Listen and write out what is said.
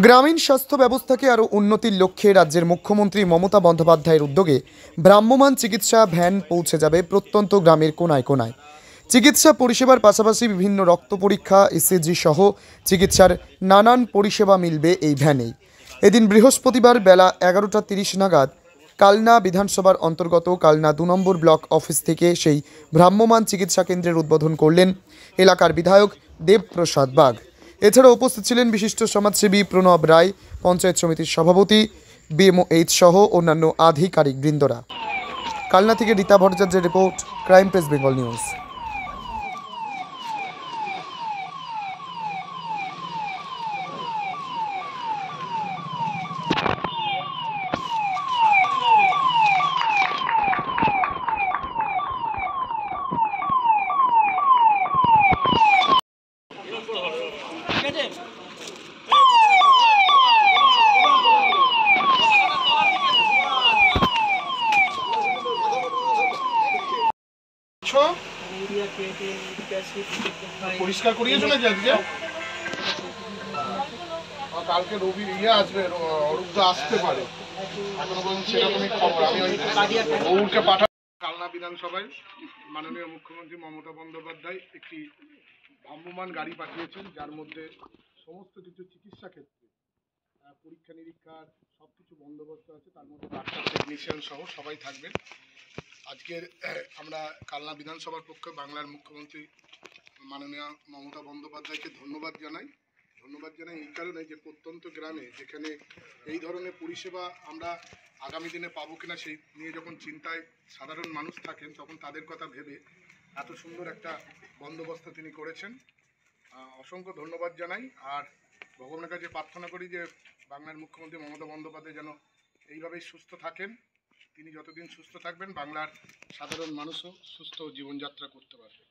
গ্রামীণ স্বাস্থ্য ব্যবস্থাকে আরও উন্নতির লক্ষ্যে রাজ্যের মুখ্যমন্ত্রী মমতা বন্দ্যোপাধ্যায়ের উদ্যোগে ভ্রাম্যমাণ চিকিৎসা ভ্যান পৌঁছে যাবে প্রত্যন্ত গ্রামের কোনায় কোনায়। চিকিৎসা পরিষেবার পাশাপাশি বিভিন্ন রক্ত পরীক্ষা, ইসিজি সহ চিকিৎসার নানান পরিষেবা মিলবে এই ভ্যানেই। এদিন বৃহস্পতিবার বেলা 11:30 নাগাদ কালনা বিধানসভার অন্তর্গত কালনা 2 নম্বর ব্লক অফিস থেকে সেই ভ্রাম্যমাণ চিকিৎসা কেন্দ্রের উদ্বোধন করলেন এলাকার বিধায়ক দেবপ্রসাদ বাগ। এছাড়া উপস্থিত ছিলেন বিশিষ্ট সমাজসেবী প্রণব রায়, পঞ্চায়েত সমিতির সভাপতি BMOH সহ অন্যান্য আধিকারিক বৃন্দরা। কালনা থেকে রীতা ভট্টাচার্যের report, crime press Bengal news. পরিষ্কার করিয়েছো নাকি আজকে? কালকে রবি আসবে, অরূপদা আসতে পারে, এখনো পর্যন্ত সেরকমই খবর। আমি ওই গৌরকে পাঠাবো। কালনা বিধানসভায় মাননীয় মুখ্যমন্ত্রী মমতা বন্দ্যোপাধ্যায় একটি ভ্রাম্যমাণ গাড়ি পাঠিয়েছেন, যার মধ্যে সমস্ত কিছু চিকিৎসা ক্ষেত্রে পরীক্ষা নিরীক্ষার সবকিছু বন্দোবস্ত আছে। তার মধ্যে ডাক্তার, টেকনিশিয়ান সহ সবাই থাকবেন। আজকের আমরা কালনা বিধানসভার পক্ষে বাংলার মুখ্যমন্ত্রী মাননীয় মমতা বন্দ্যোপাধ্যায়কে ধন্যবাদ জানাই এই কারণে যে প্রত্যন্ত গ্রামে যেখানে এই ধরনের পরিষেবা আমরা আগামী দিনে পাবো কিনা সেই নিয়ে যখন চিন্তায় সাধারণ মানুষ থাকেন, তখন তাদের কথা ভেবে এত সুন্দর একটা বন্দোবস্ত তিনি করেছেন। অসংখ্য ধন্যবাদ জানাই। আর ভগবানের কাছে প্রার্থনা করি যে বাংলার মুখ্যমন্ত্রী মমতা বন্দ্যোপাধ্যায় যেন এইভাবেই সুস্থ থাকেন। তিনি যতদিন সুস্থ থাকবেন, বাংলার সাধারণ মানুষও সুস্থ জীবনযাত্রা করতে পারবে।